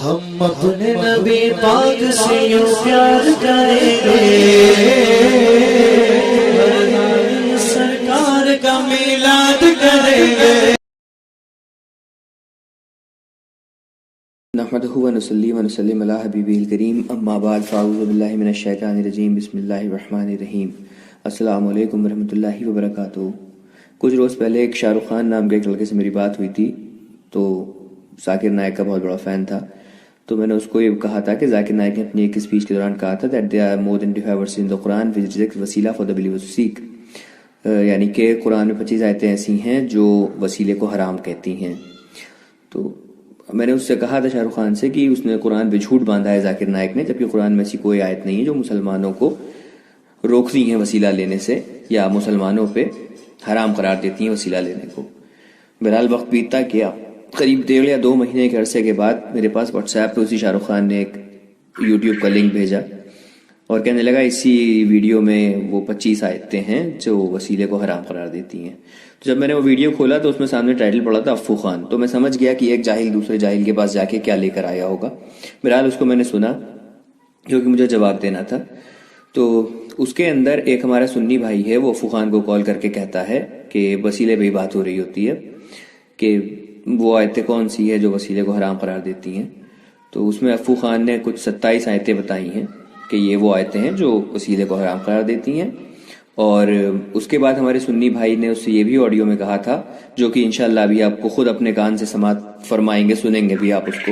ہم اپنے نبی پاک سے یوں پیار کریں گے، سرکار کا میلاد کریں گے۔ نحمده ونصلي ونسلم علی حبیبہ الکریم، اما بعد فاعوذ باللہ من الشیطان الرجیم، بسم اللہ الرحمن الرحیم۔ السلام علیکم ورحمۃ اللہ وبرکاتہ۔ کچھ روز پہلے ایک شاہ رخ خان نام کے ایک لڑکے سے میری بات ہوئی تھی، تو ذاکر نائک کا بہت بڑا فین تھا، تو میں نے اس کو یہ کہا تھا کہ ذاکر نائک نے اپنی ایک اسپیچ کے دوران کہا تھا that they are more than 25 verses in the Quran which is a وسیلہ for the believers to seek، یعنی کہ قرآن میں 25 آیتیں ایسی ہیں جو وسیلے کو حرام کہتی ہیں۔ تو میں نے اس سے کہا تھا شاہ رخ خان سے کہ اس نے قرآن پہ جھوٹ باندھا ہے ذاکر نائک نے، جبکہ قرآن میں ایسی کوئی آیت نہیں ہے جو مسلمانوں کو روکتی ہیں وسیلہ لینے سے یا مسلمانوں پہ حرام قرار دیتی ہیں وسیلہ لینے کو۔ بہرحال وقت بیتتا گیا، قریب 1.5 یا 2 مہینے کے عرصے کے بعد میرے پاس واٹس ایپ پہ اسی شاہ رخ خان نے ایک یوٹیوب کا لنک بھیجا اور کہنے لگا اسی ویڈیو میں وہ 25 آیتیں ہیں جو وسیلے کو حرام قرار دیتی ہیں۔ تو جب میں نے وہ ویڈیو کھولا تو اس میں سامنے ٹائٹل پڑا تھا افو خان، تو میں سمجھ گیا کہ ایک جاہل دوسرے جاہل کے پاس جا کے کیا لے کر آیا ہوگا۔ بہرحال اس کو میں نے سنا کیونکہ مجھے جواب دینا تھا۔ تو اس کے اندر ایک ہمارا سنی بھائی ہے، وہ افو خان کو کال کر کے کہتا ہے کہ وسیلے پہ ہی بات ہو رہی ہوتی ہے کہ وہ آیتیں کون سی ہے جو وسیلے کو حرام قرار دیتی ہیں۔ تو اس میں افو خان نے کچھ 27 آیتیں بتائی ہیں کہ یہ وہ آیتیں ہیں جو وسیلے کو حرام قرار دیتی ہیں، اور اس کے بعد ہمارے سنی بھائی نے اس سے یہ بھی آڈیو میں کہا تھا جو کہ انشاءاللہ ابھی آپ کو خود اپنے کان سے سماعت فرمائیں گے، سنیں گے بھی آپ اس کو۔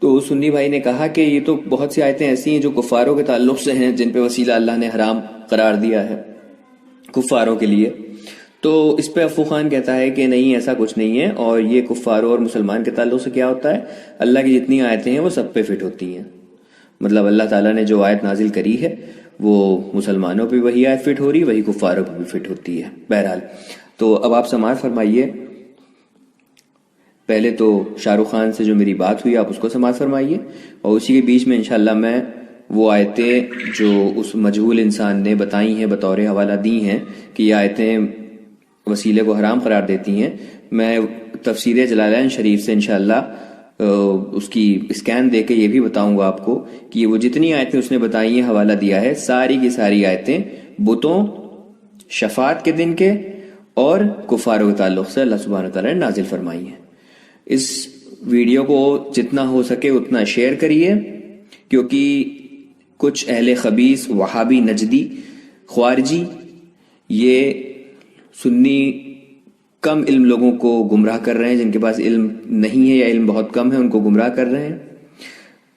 تو سنی بھائی نے کہا کہ یہ تو بہت سی آیتیں ایسی ہیں جو کفاروں کے تعلق سے ہیں جن پہ وسیلہ اللہ نے حرام قرار دیا ہے کفاروں کے لیے۔ تو اس پہ افو خان کہتا ہے کہ نہیں، ایسا کچھ نہیں ہے، اور یہ کفاروں اور مسلمان کے تعلق سے کیا ہوتا ہے، اللہ کی جتنی آیتیں ہیں وہ سب پہ فٹ ہوتی ہیں۔ مطلب اللہ تعالیٰ نے جو آیت نازل کری ہے وہ مسلمانوں پہ وہی آیت فٹ ہو رہی، وہی کفاروں پہ بھی فٹ ہوتی ہے۔ بہرحال تو اب آپ سماعت فرمائیے، پہلے تو شاہ رخ خان سے جو میری بات ہوئی آپ اس کو سماعت فرمائیے، اور اسی کے بیچ میں انشاءاللہ میں وہ آیتیں جو اس مجہول انسان نے بتائی ہیں بطور حوالہ دی ہیں کہ یہ آیتیں وسیلے کو حرام قرار دیتی ہیں، میں تفسیر جلالین شریف سے انشاءاللہ اس کی اسکین دے کے یہ بھی بتاؤں گا آپ کو کہ وہ جتنی آیتیں اس نے بتائی ہیں حوالہ دیا ہے، ساری کی ساری آیتیں بتوں، شفاعت کے دن کے اور کفاروں کے تعلق سے اللہ سبحانہ وتعالیٰ نے نازل فرمائی ہیں۔ اس ویڈیو کو جتنا ہو سکے اتنا شیئر کریے، کیونکہ کچھ اہل خبیث وہابی نجدی خوارجی یہ سنی کم علم لوگوں کو گمراہ کر رہے ہیں، جن کے پاس علم نہیں ہے یا علم بہت کم ہے ان کو گمراہ کر رہے ہیں۔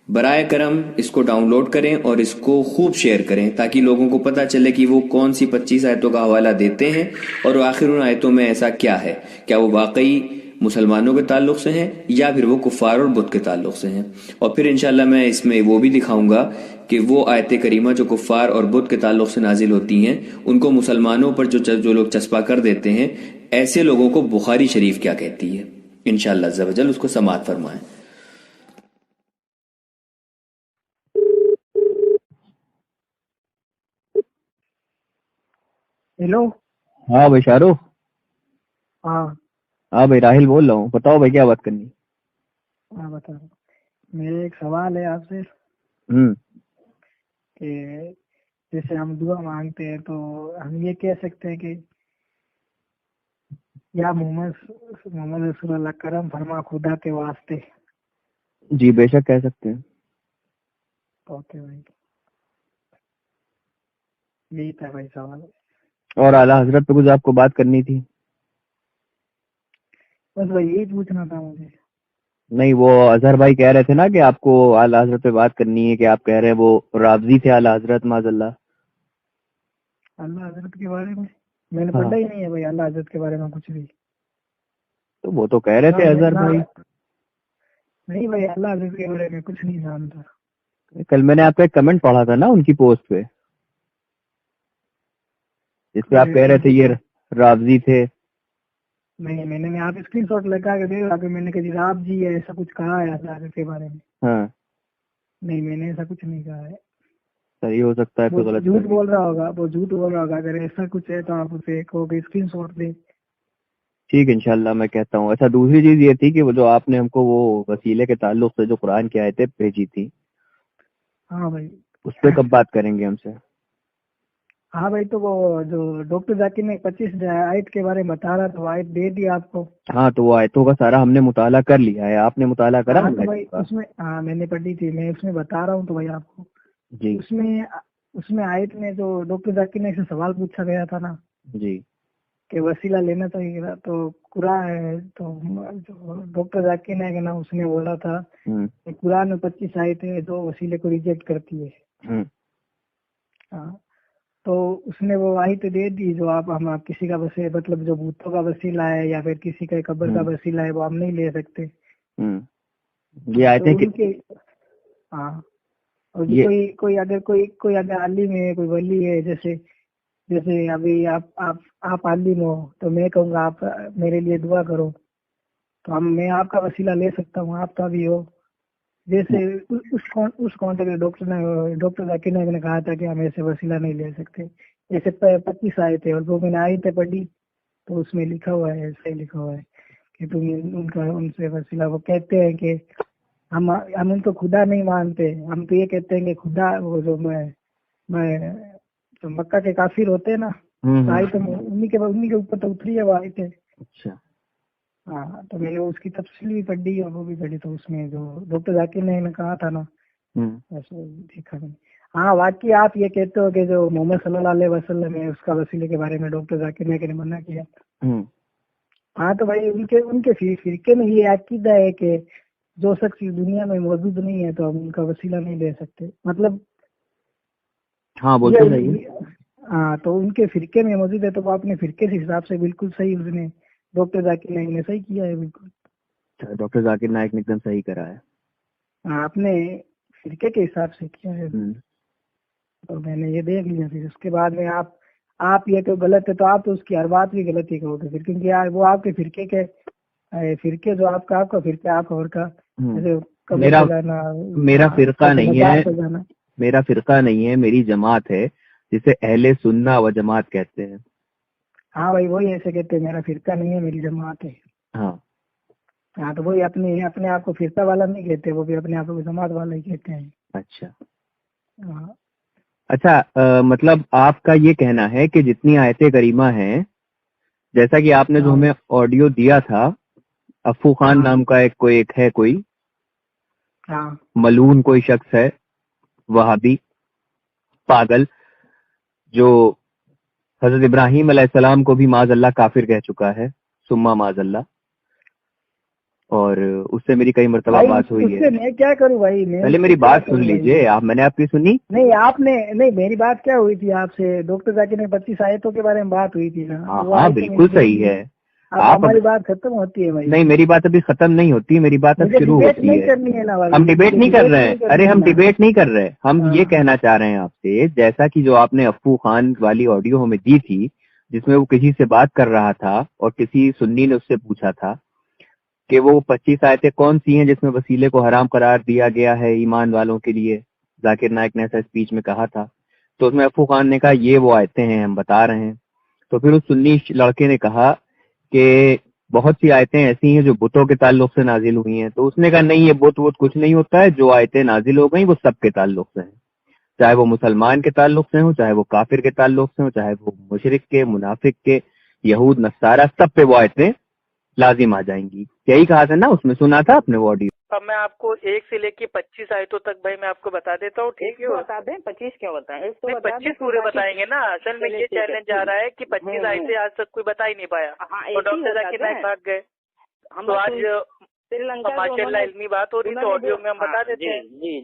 برائے کرم اس کو ڈاؤن لوڈ کریں اور اس کو خوب شیئر کریں تاکہ لوگوں کو پتہ چلے کہ وہ کون سی 25 آیتوں کا حوالہ دیتے ہیں اور آخر ان آیتوں میں ایسا کیا ہے، کیا وہ واقعی مسلمانوں کے تعلق سے ہیں یا پھر وہ کفار اور بت کے تعلق سے ہیں۔ اور پھر انشاءاللہ میں اس میں وہ بھی دکھاؤں گا کہ وہ آیت کریمہ جو کفار اور بت کے تعلق سے نازل ہوتی ہیں ان کو مسلمانوں پر جو لوگ چسپاں کر دیتے ہیں، ایسے لوگوں کو بخاری شریف کیا کہتی ہے۔ انشاءاللہ عز و جل اس کو سماعت فرمائیں۔ ہیلو۔ ہاں بھائی شاہ رخ۔ ہاں بھائی راہل بول رہا ہوں، بتاؤ بھائی کیا بات کرنی؟ ہاں بتا رہا ہوں۔ میرا ایک سوال ہے آپ سے کہ جیسے ہم دعا مانگتے ہیں تو ہم یہ کہہ سکتے ہیں کہ یا محمد رسول اللہ کرم فرما خدا کے واسطے؟ جی بے شک کہہ سکتے ہیں۔ اوکے بھائی، یہی تھا بھائی سوال۔ اور اعلیٰ حضرت پہ کچھ آپ کو بات کرنی تھی؟ بس بھائی یہی پوچھنا تھا مجھے۔ نہیں، وہ اظہر بھائی کہہ رہے تھے نا کہ آپ کو اعلیٰ حضرت پہ بات کرنی ہے، کہ آپ کہہ رہے ہیں وہ رابضی تھے اعلیٰ حضرت معاذ اللہ۔ اللہ حضرت کے بارے میں نے پڑھا ہی نہیں ہے بھائی اللہ حضرت کے بارے میں کچھ بھی۔ تو وہ تو کہہ رہے تھے اظہر بھائی۔ نہیں بھائی اللہ حضرت کے بارے میں کچھ نہیں جانتا۔ کل میں نے آپ کا ایک کمنٹ پڑھا تھا نا ان کی پوسٹ پہ، جس پہ آپ کہہ رہے تھے یہ رابضی تھے۔ نہیں، میں نے آپ اسکرین شاٹ لگا کے دے رہا، میں نے کہا جی آپ جی ایسا کچھ کہا ہے اللہ حضرت کے بارے میں۔ ہاں نہیں، میں نے ایسا کچھ نہیں کہا ہے۔ صحیح ہو سکتا ہے کوئی غلط جھوٹ بول رہا ہوگا، وہ جھوٹ بول رہا ہوگا۔ اگر ایسا کچھ ہے تو آپ اسے کہو کہ اسکرین شاٹ دیں، ٹھیک ہے انشاءاللہ میں کہتا ہوں. اچھا دوسری چیز یہ تھی کہ وہ جو آپ نے ہم کو وہ وسیلے کے تعلق سے جو قرآن کی آیتیں بھیجی تھی ہاں بھائی. اس پہ کب بات کریں گے ہم سے؟ ہاں بھائی تو وہ جو ڈاکٹر ذاکر نے 25 آیت کے بارے میں بتا رہا تو آیت دے دی آپ کو. ہاں تو وہ آیتوں کا سارا ہم نے مطالعہ کر لیا ہے. آپ نے مطالعہ کرا؟ ہاں تو بھائی اس میں ہاں میں نے پڑھی تھی, میں اس میں بتا رہا ہوں تو بھائی آپ کو. جی اس میں آیت میں جو ڈاکٹر ذاکر نے سے سوال پوچھا گیا تھا نا جی کہ وسیلہ لینا چاہیے تھا, تو قرآن ہے تو جو ڈاکٹر ذاکر نے نا اس نے بولا تھا کہ قرآن میں 25 آیتیں ہیں جو وسیلے کو ریجیکٹ کرتی ہے. ہاں تو اس نے وہ آیت دے دی جو آپ ہم کسی کا وسیلہ مطلب جو بتوں کا وسیلہ ہے یا پھر کسی کا قبر کا وسیلہ ہے وہ ہم نہیں لے سکتے. یہ آیتیں ہاں اور کوئی اگر عالم ہے کوئی ولی ہے, جیسے ابھی آپ عالم ہو تو میں کہوں گا آپ میرے لیے دعا کرو تو میں آپ کا وسیلہ لے سکتا ہوں, آپ کا بھی ہو. جیسے اس کانٹیکٹ ڈاکٹر ذاکر نے کہا تھا کہ ہم ایسے وسیلہ نہیں لے سکتے. جیسے 25 آئے تھے اور وہ میں نے آیتیں پڑھی تو اس میں لکھا ہوا ہے, ایسا ہی لکھا ہوا ہے کہ تم ان سے وسیلہ. وہ کہتے ہیں کہ ہم ان کو خدا نہیں مانتے, ہم تو یہ کہتے ہیں کہ خدا وہ جو میں جو مکہ کے کافر ہوتے ہیں نا آیتیں انہی کے اوپر تو اتری ہے وہ آیتیں. اچھا ہاں تو میں نے اس کی تفصیل بھی پڑھی اور وہ بھی پڑھی تو اس میں جو ڈاکٹر ذاکر نے کہا تھا نا ایسے دیکھا نہیں. ہاں واقعی آپ یہ کہتے ہو کہ جو محمد صلی اللہ علیہ وسلم ہے اس کا وسیلے کے بارے میں ڈاکٹر ذاکر نے منع کیا. ہاں تو بھائی ان کے فرقے میں یہ عقیدہ ہے کہ جو شخص اس دنیا میں موجود نہیں ہے تو ہم ان کا وسیلہ نہیں لے سکتے. مطلب ہاں تو ان کے فرقے میں موجود ہے تو وہ اپنے فرقے کے حساب سے بالکل صحیح اس نے ڈاکٹر ذاکر نائک نے صحیح کیا ہے. بالکل ڈاکٹر ذاکر نائک نے ایک دم صحیح کرا ہے. ہاں اپنے فرقے کے حساب سے کیا ہے. تو میں نے یہ دیکھ لیا. پھر اس کے بعد میں آپ یہ تو غلط ہے تو آپ تو اس کی ہر بات بھی غلط ہی کہو گے پھر, کیونکہ یار وہ آپ کے فرقے جو آپ کا فرقہ آپ اور کا میرا فرقہ نہیں ہے, میرا فرقہ نہیں ہے, میری جماعت ہے جسے اہل سنہ و جماعت کہتے ہیں. ہاں بھائی وہی ایسے کہتے ہیں, میرا فرقہ نہیں ہے میری جماعت ہے. ہاں تو وہی اپنے آپ کو فرقہ والا نہیں کہتے, وہ بھی اپنے آپ کو جماعت والا ہی کہتے ہیں. اچھا اچھا مطلب آپ کا یہ کہنا ہے کہ جتنی آیت کریمہ ہیں, جیسا کہ آپ نے جو ہمیں آڈیو دیا تھا, افو خان نام کا کوئی ملعون کوئی شخص ہے وہابی پاگل جو حضرت ابراہیم علیہ السلام کو بھی معاذ اللہ کافر کہہ چکا ہے, ثم معاذ اللہ, اور اس سے میری کئی مرتبہ بات ہوئی ہے. میں کیا کروں بھائی, پہلے میری بات سن لیجئے آپ. میں نے آپ کی سنی نہیں, آپ نے نہیں. میری بات کیا ہوئی تھی آپ سے, ڈاکٹر ذاکر نے 25 آیتوں کے بارے میں بات ہوئی تھی نا. ہاں بالکل صحیح ہے. ہماری بات ختم ہوتی ہے بھائی. نہیں میری بات ابھی ختم نہیں ہوتی, میری بات اب شروع ہوتی ہے. ہم ڈیبیٹ نہیں کر رہے ہیں. ارے ہم ڈیبیٹ نہیں کر رہے, ہم یہ کہنا چاہ رہے ہیں آپ سے, جیسا کہ جو آپ نے افو خان والی آڈیو ہمیں دی تھی جس میں وہ کسی سے بات کر رہا تھا اور کسی سنی نے اس سے پوچھا تھا کہ وہ 25 آیتیں کون سی ہیں جس میں وسیلے کو حرام قرار دیا گیا ہے ایمان والوں کے لیے. ذاکر نائک نے ایسا اسپیچ میں کہا تھا, تو اس میں افو خان نے کہا یہ وہ آیتیں ہیں ہم بتا رہے ہیں. تو پھر اس سنی لڑکے نے کہا کہ بہت سی آیتیں ایسی ہیں جو بتوں کے تعلق سے نازل ہوئی ہیں. تو اس نے کہا نہیں یہ بت کچھ نہیں ہوتا ہے, جو آیتیں نازل ہو گئیں وہ سب کے تعلق سے ہیں, چاہے وہ مسلمان کے تعلق سے ہوں, چاہے وہ کافر کے تعلق سے ہوں, چاہے وہ مشرک کے, منافق کے, یہود نصارہ, سب پہ وہ آیتیں لازم آ جائیں گی. یہی کہا تھا نا اس میں, سنا تھا آپ نے وہ آڈیو. اب میں آپ کو 1 سے لے کے 25 آیتوں تک بھائی میں آپ کو بتا دیتا ہوں. ٹھیک ہے, بتا دیں 25 کیا بتائیں, 25 پورے بتائیں گے نا. اصل میں یہ چیلنج آ رہا ہے کہ 25 آیتیں آج تک کوئی بتا ہی نہیں پایا, اور ڈاکٹر ذاکر نائک بھاگ گئے. تو آج ماشاء اللہ علمی بات ہو رہی تو آڈیو میں ہم بتا دیتے ہیں.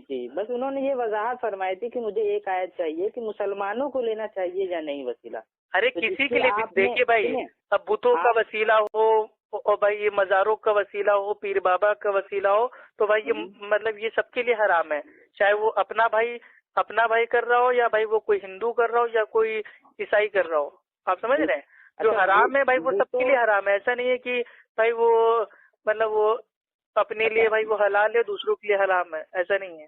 جی بس انہوں نے یہ وضاحت فرمائی تھی کہ مجھے ایک آیت چاہیے کہ مسلمانوں کو لینا چاہیے یا نہیں وسیلہ. ارے کسی کے لیے دیکھیے بھائی, اب بتوں کا وسیلہ ہو اور بھائی یہ مزاروں کا وسیلہ ہو, پیر بابا کا وسیلہ ہو, تو بھائی یہ مطلب یہ سب کے لیے حرام ہے. چاہے وہ اپنا بھائی کر رہا ہو یا بھائی وہ کوئی ہندو کر رہا ہو یا کوئی عیسائی کر رہا ہو. آپ سمجھ رہے ہیں, جو حرام ہے بھائی وہ سب کے لیے حرام ہے. ایسا نہیں ہے کہ بھائی وہ مطلب وہ اپنے لیے بھائی وہ حلال ہے, دوسروں کے لیے حرام ہے, ایسا نہیں ہے.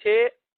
6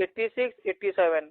86-87।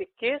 21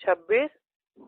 26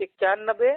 91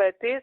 35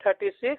36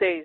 23।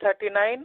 39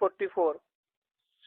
44,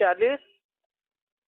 40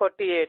48,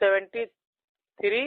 73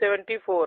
74,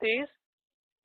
30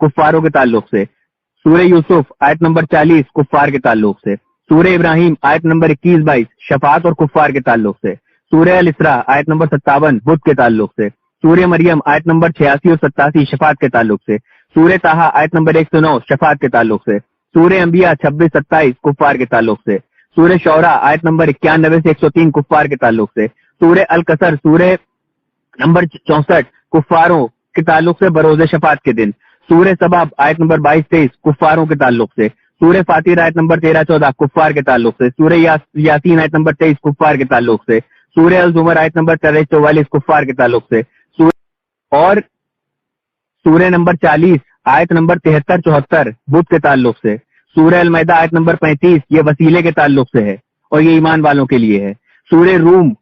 کفاروں کے تعلق سے، سورہ یوسف آیت نمبر 40 کفار کے تعلق سے، سورہ ابراہیم آیت نمبر 21-22 شفاعت اور کفار کے تعلق سے، سورہ الاسراء آیت نمبر 57 بت کے تعلق سے، سورہ مریم آیت نمبر 86 اور 87 شفاعت کے تعلق سے، سورہ طٰہٰ آیت نمبر 109 شفاعت کے تعلق سے، سورہ انبیاء 26-27 کفار کے تعلق سے، سورہ شعراء آیت نمبر 91 سے 103 کفار کے تعلق سے، سورہ الکثر سورہ نمبر 64 کفاروں کے تعلق سے بروز شفاعت کے دن، سورہ سبا آیت نمبر 22-23 کفاروں کے تعلق سے، سورہ فاتر آیت نمبر 13-14 کفار کے تعلق سے، سورہ یاسین آیت نمبر 23 کفار کے تعلق سے، سورہ الزمر آیت نمبر 43-44 کفار کے تعلق سے، اور سورہ نمبر 40 آیت نمبر 73-74 بت کے تعلق سے، سورہ المائدہ آیت نمبر 35 یہ وسیلے کے تعلق سے ہے اور یہ ایمان والوں کے لیے ہے، سورہ روم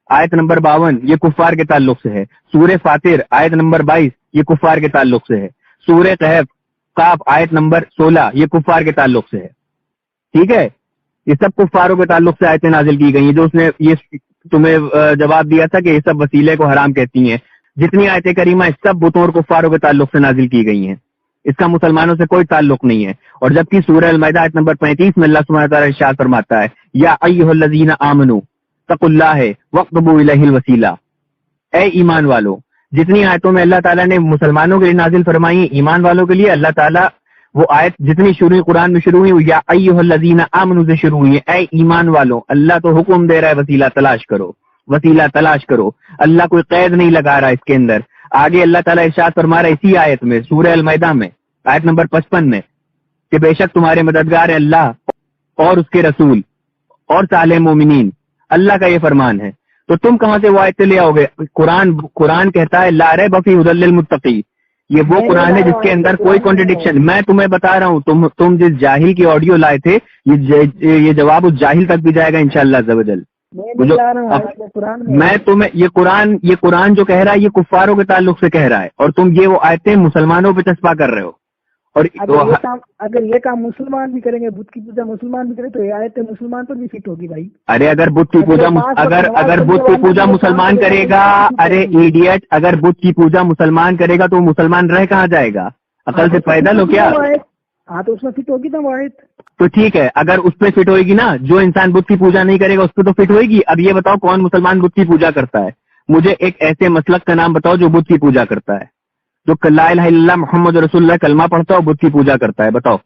آیت نمبر 52 یہ کفار کے تعلق سے ہے، سورہ فاتر آیت نمبر 22 یہ کفار کے تعلق سے ہے، سورہ کہف قاف آیت نمبر 16 یہ کفار کے تعلق سے ہے. ٹھیک ہے، یہ سب کفاروں کے تعلق سے آیتیں نازل کی گئی ہیں. جو اس نے یہ تمہیں جواب دیا تھا کہ یہ سب وسیلے کو حرام کہتی ہیں، جتنی آیتیں کریمہ سب بتوں اور کفاروں کے تعلق سے نازل کی گئی ہیں، اس کا مسلمانوں سے کوئی تعلق نہیں ہے. اور جبکہ سورہ المائدہ آیت نمبر 35 میں اللہ سبحانہ تعالیٰ ارشاد فرماتا ہے یا ایھا الذین آمنوا اتقوا اللہ واقربوا الیہ الوسیلہ، اے ایمان والو. جتنی آیتوں میں اللہ تعالیٰ نے مسلمانوں کے لیے نازل فرمائی ایمان والوں کے لیے، اللہ تعالیٰ وہ آیت جتنی شروع قرآن میں شروع ہوئی یا ایھا الذین آمنوا سے شروع ہوئی ہے، اے ایمان والو. اللہ تو حکم دے رہا ہے وسیلہ تلاش کرو، وسیلہ تلاش کرو. اللہ کوئی قید نہیں لگا رہا اس کے اندر. آگے اللہ تعالیٰ ارشاد فرما رہا ہے اسی آیت میں سورہ المائدہ میں آیت نمبر 55 میں کہ بے شک تمہارے مددگار ہے اللہ اور اس کے رسول اور صالح مومنین. اللہ کا یہ فرمان ہے. تو تم کہاں سے وہ آیتیں لے آؤ گے؟ قرآن کہتا ہے لا ریب فیہ ھدی للمتقین، یہ وہ قرآن ہے جس کے اندر کوئی کانٹرڈکشن. میں تمہیں بتا رہا ہوں، تم جس جاہل کی آڈیو لائے تھے یہ جواب اس جاہل تک بھی جائے گا انشاءاللہ عز و جل. میں تمہیں یہ قرآن جو کہہ رہا ہے یہ کفاروں کے تعلق سے کہہ رہا ہے، اور تم یہ وہ آیتیں مسلمانوں پہ چسپا کر رہے ہو. اور اگر یہ کام مسلمان بھی کریں گے، بت کی پوجا مسلمان بھی کریں تو یہ آیتیں مسلمان پر بھی فٹ ہوگی بھائی. ارے اگر بت کی پوجا اگر بت کی پوجا مسلمان کرے گا، ارے ایڈیٹ، اگر بت کی پوجا مسلمان کرے گا تو وہ مسلمان رہ کہاں جائے گا؟ عقل سے پیدل ہو کیا؟ ہاں تو اس میں فٹ ہوگی نا وہ آیت. تو ٹھیک ہے، اگر اس پہ فٹ ہوئے گی نا، جو انسان بت کی پوجا نہیں کرے گا اس پہ تو فٹ ہوئے گی. اب یہ بتاؤ کون مسلمان بت کی پوجا کرتا ہے؟ مجھے ایک ایسے مسلک کا نام بتاؤ جو بت کی پوجا کرتا ہے، جو لا الہ الا اللہ محمد رسول اللہ کلمہ پڑھتا ہے اور بت کی پوجا کرتا ہے. بتاؤ.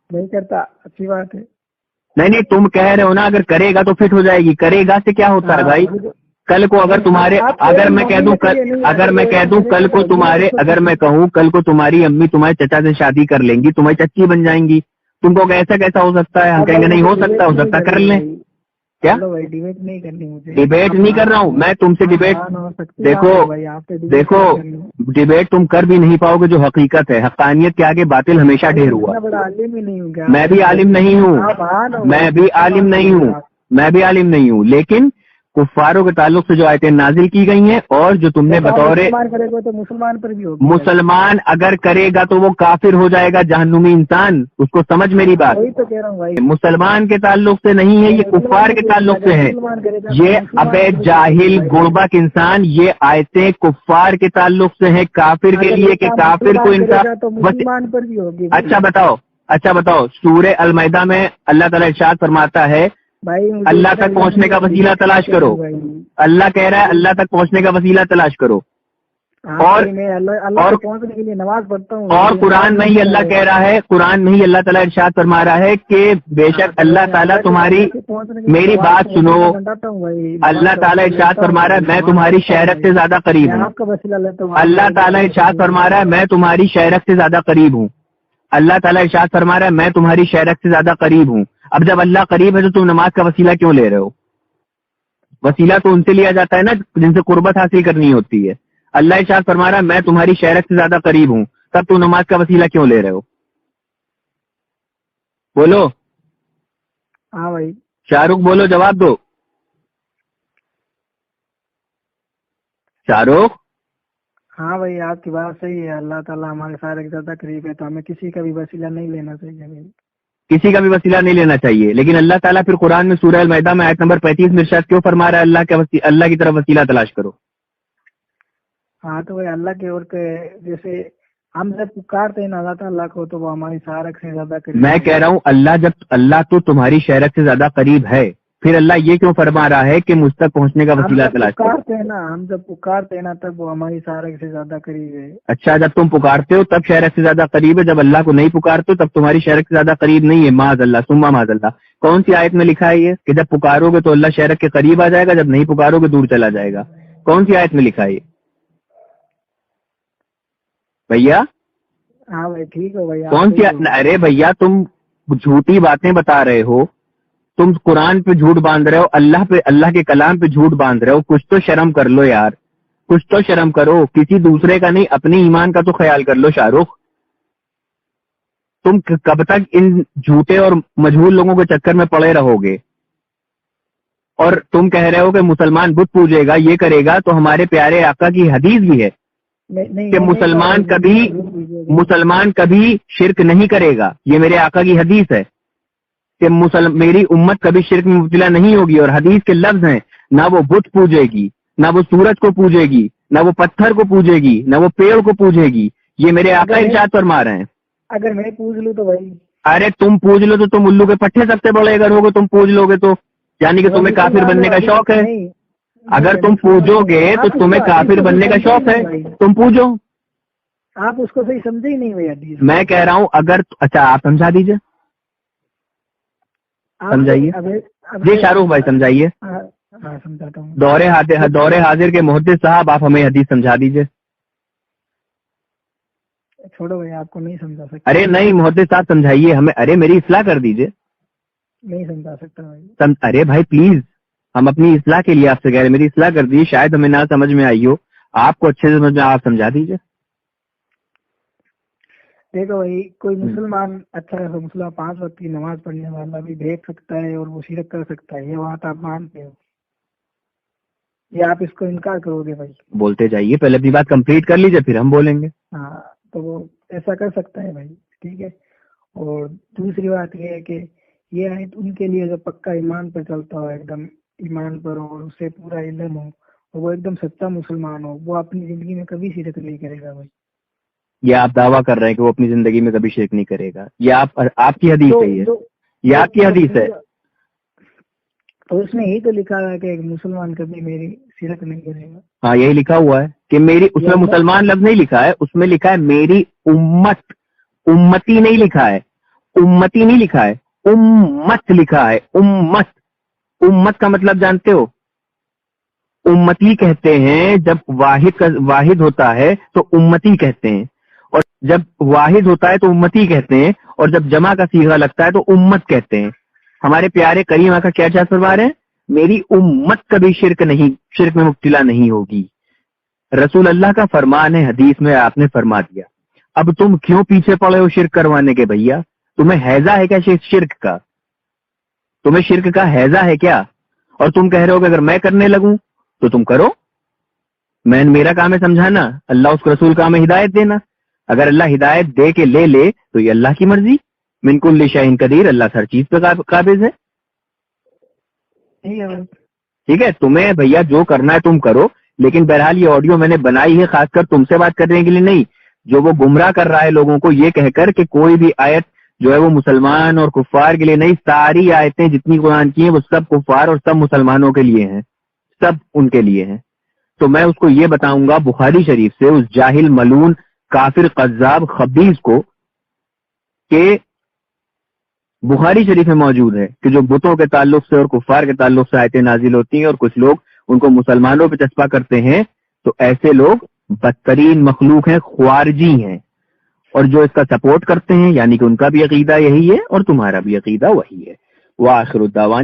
نہیں کرتا، اچھی بات ہے. نہیں تم کہہ رہے ہو نا اگر کرے گا تو فٹ ہو جائے گی. کرے گا سے کیا ہوتا ہے بھائی؟ کل کو اگر میں کہوں کل کو تمہاری امی تمہارے چچا سے شادی کر لیں گی، تمہاری چچی بن جائیں گی، تم کو ایسا کیسا ہو سکتا ہے؟ ہم کہیں گے نہیں ہو سکتا کر لیں. کیا ڈیبیٹ نہیں کرنی مجھے؟ ڈیبیٹ نہیں کر رہا ہوں میں تم سے. ڈیبیٹ دیکھو ڈیبیٹ تم کر بھی نہیں پاؤ گے. جو حقیقت ہے، حقانیت کے آگے باطل ہمیشہ ڈھیر ہوا. میں بھی عالم نہیں ہوں لیکن کفاروں کے تعلق سے جو آیتیں نازل کی گئی ہیں اور جو تم نے بطور مسلمان پر بھی ہوگی. مسلمان اگر کرے گا تو وہ کافر ہو جائے گا، جہنمی انسان. اس کو سمجھ میری بات. تو کہہ رہا ہوں بھائی، مسلمان کے تعلق سے نہیں ہے، یہ کفار کے تعلق سے ہے. یہ ابے جاہل گربک انسان، یہ آیتیں کفار کے تعلق سے ہیں، کافر کے لیے کہ کافر کو مسلمان پر بھی ہوگی. اچھا بتاؤ سورہ المائدہ میں اللہ تعالیٰ ارشاد فرماتا ہے اللہ تک پہنچنے کا وسیلہ تلاش کرو. اللہ کہہ رہا ہے اللہ تک پہنچنے کا وسیلہ تلاش کرو. اور پہنچنے کے لیے نماز پڑھتا ہوں. اور قرآن میں ہی اللہ کہہ رہا ہے، قرآن میں ہی اللہ تعالیٰ ارشاد فرما رہا ہے کہ بے شک اللہ تعالیٰ تمہاری، میری بات سنو، اللہ تعالیٰ ارشاد فرما رہا ہے میں تمہاری شہرت سے زیادہ قریب ہوں. اللہ تعالیٰ ارشاد فرما رہا ہے میں تمہاری شہرت سے زیادہ قریب ہوں. اللہ تعالیٰ ارشاد فرما رہا ہے میں تمہاری شہرت سے زیادہ قریب ہوں. اب جب اللہ قریب ہے تو تم نماز کا وسیلہ کیوں لے رہے ہو؟ وسیلہ تو ان سے لیا جاتا ہے نا جن سے قربت حاصل کرنی ہوتی ہے. اللہ ارشاد فرما رہا ہے میں تمہاری شہرت سے زیادہ قریب ہوں، تب تم نماز کا وسیلہ کیوں لے رہے ہو؟ بولو. ہاں بھائی. شاہ رخ بولو، جواب دو. شاہ رخ. ہاں بھائی آپ کی بات صحیح ہے. اللہ تعالیٰ ہمارے سارے زیادہ قریب ہے تو ہمیں کسی کا بھی وسیلہ نہیں لینا چاہیے. کسی کا بھی وسیلہ نہیں لینا چاہیے. لیکن اللہ تعالیٰ پھر قرآن میں سورہ المائدہ میں آیت نمبر 35 میں ارشاد کیوں فرما رہا ہے اللہ کی طرف وسیلہ تلاش کرو؟ ہاں تو بھائی اللہ کے اور جیسے ہم جب پکارتے ہیں اللہ تعالیٰ کو تو وہ ہماری شارک سے زیادہ قریب. میں کہہ رہا ہوں اللہ تو تمہاری شارک سے زیادہ قریب ہے، پھر اللہ یہ کیوں فرما رہا ہے کہ مجھ تک پہنچنے کا وسیلہ تلاش کرو؟ ہم جب پکارتے ہیں نا تب وہ ہماری شارک سے زیادہ قریب ہے. اچھا، جب تم پکارتے ہو تب شارک سے زیادہ قریب ہے، جب اللہ کو نہیں پکارتے ہو تب تمہاری شارک سے زیادہ قریب نہیں ہے. معاذ اللہ ثم معاذ اللہ. کون سی آیت میں لکھا ہے یہ کہ جب پکارو گے تو اللہ شارک کے قریب آ جائے گا، جب نہیں پکارو گے دور چلا جائے گا؟ کون سی آیت میں لکھا ہے یہ بھیا؟ ہاں بھائی ٹھیک ہے بھائی. کون سی؟ ارے بھیا تم جھوٹی باتیں بتا رہے ہو، تم قرآن پہ جھوٹ باندھ رہے ہو، اللہ کے کلام پہ جھوٹ باندھ رہے ہو. کچھ تو شرم کر لو یار، کچھ تو شرم کرو. کسی دوسرے کا نہیں، اپنے ایمان کا تو خیال کر لو. شاہ رخ، تم کب تک ان جھوٹے اور مجہول لوگوں کے چکر میں پڑے رہو گے؟ اور تم کہہ رہے ہو کہ مسلمان بت پوجے گا، یہ کرے گا. تو ہمارے پیارے آقا کی حدیث بھی ہے کہ مسلمان کبھی شرک نہیں کرے گا. یہ میرے آقا کی حدیث ہے کہ میری امت کبھی شرک میں مبتلا نہیں ہوگی. اور حدیث کے لفظ ہیں، نہ وہ بت پوجے گی، نہ وہ سورج کو پوجے گی، نہ وہ پتھر کو پوجے گی، نہ وہ پیڑ کو پوجے گی. یہ میرے آقا ارشاد فرما رہے ہیں. اگر میں پوج لوں تو بھائی، ارے تم پوج لو تو تم الو کے پٹھے سب سے بڑے اگر ہوگے، تم پوج لو گے تو یعنی کہ تمہیں کافر بننے کا شوق ہے. اگر تم پوجو گے تو تمہیں کافر بننے کا شوق ہے، تم پوجو. آپ اس کو صحیح سمجھے ہی نہیں بھائی. میں کہہ رہا ہوں اگر اچھا آپ سمجھا دیجئے، سمجھائیے جی شاہ رخ بھائی سمجھائیے. سمجھاتا ہوں. دور حاضر کے محدث صاحب آپ ہمیں حدیث سمجھا دیجئے. چھوڑو بھائی، آپ کو نہیں سمجھا سکتا. ارے نہیں محدث صاحب سمجھائیے ہمیں. ارے میری اصلاح کر دیجئے. نہیں سمجھا سکتا بھائی. ارے بھائی پلیز، ہم اپنی اصلاح کے لیے آپ سے کہہ رہے ہیں، میری اصلاح کر دیجیے. شاید ہمیں نہ سمجھ میں آئی ہو، آپ کو اچھے سے سمجھ میں، آپ سمجھا دیجیے. دیکھو بھائی، کوئی مسلمان اچھا مسلمان 5 وقت کی نماز پڑھنے والا بھی دیکھ سکتا ہے اور وہ شرک کر سکتا ہے، یہ بات آپ مانتے ہو؟ یا آپ اس کو انکار کرو گے بھائی؟ بولتے جائیے، پہلے اپنی بات کمپلیٹ کر لیجیے پھر ہم بولیں گے. ہاں تو وہ ایسا کر سکتا ہے بھائی، ٹھیک ہے. اور دوسری بات یہ ہے کہ یہ آیت ان کے لیے جو پکا ایمان پر چلتا ہو، ایک دم ایمان پر ہو اور اسے پورا علم ہو، وہ ایک دم سچا مسلمان ہو، وہ اپنی زندگی میں کبھی شرک نہیں کرے گا بھائی. یہ آپ دعویٰ کر رہے ہیں کہ وہ اپنی زندگی میں کبھی شرک نہیں کرے گا؟ یہ آپ کی حدیث ہے، یہ آپ کی حدیث ہے. تو اس میں یہی تو لکھا ہے کہ ایک مسلمان کبھی میری شرک نہیں کرے گا. ہاں یہی لکھا ہوا ہے کہ میری، اس میں مسلمان لفظ نہیں لکھا ہے، اس میں لکھا ہے میری امت. امتی نہیں لکھا ہے، امتی نہیں لکھا ہے، امت لکھا ہے. امت، امت کا مطلب جانتے ہو؟ امتی کہتے ہیں جب واحد ہوتا ہے تو امتی کہتے ہیں، اور جب واحد ہوتا ہے تو امتی کہتے ہیں، اور جب جمع کا صیغہ لگتا ہے تو امت کہتے ہیں. ہمارے پیارے کریم آقا کیا ارشاد فرما رہے ہیں؟ میری امت کبھی شرک میں مبتلا نہیں ہوگی. رسول اللہ کا فرمان ہے، حدیث میں آپ نے فرما دیا. اب تم کیوں پیچھے پڑے ہو شرک کروانے کے بھیا؟ تمہیں حیضہ ہے کیا شرک کا؟ تمہیں شرک کا حیضہ ہے کیا؟ اور تم کہہ رہے ہو کہ اگر میں کرنے لگوں تو تم کرو. میرا کام ہے سمجھانا، اللہ اس کو رسول کام ہے ہدایت دینا. اگر اللہ ہدایت دے کے لے تو یہ اللہ کی مرضی. من کل شیء قدیر، اللہ ہر چیز پہ قابض ہے. ٹھیک ہے، تمہیں بھیا جو کرنا ہے تم کرو، لیکن بہرحال یہ آڈیو میں نے بنائی ہے خاص کر تم سے بات کرنے کے لیے نہیں. جو وہ گمراہ کر رہا ہے لوگوں کو یہ کہہ کر کہ کوئی بھی آیت جو ہے وہ مسلمان اور کفار کے لیے نہیں، ساری آیتیں جتنی قرآن کی ہیں وہ سب کفار اور سب مسلمانوں کے لیے ہیں، سب ان کے لیے ہیں. تو میں اس کو یہ بتاؤں گا بخاری شریف سے، اس جاہل ملون کافر قذاب خبیث کو، کہ بخاری شریف میں موجود ہے کہ جو بتوں کے تعلق سے اور کفار کے تعلق سے آیتیں نازل ہوتی ہیں اور کچھ لوگ ان کو مسلمانوں پہ چسپا کرتے ہیں، تو ایسے لوگ بدترین مخلوق ہیں، خوارجی ہیں. اور جو اس کا سپورٹ کرتے ہیں یعنی کہ ان کا بھی عقیدہ یہی ہے اور تمہارا بھی عقیدہ وہی ہے. وآخر الدعوان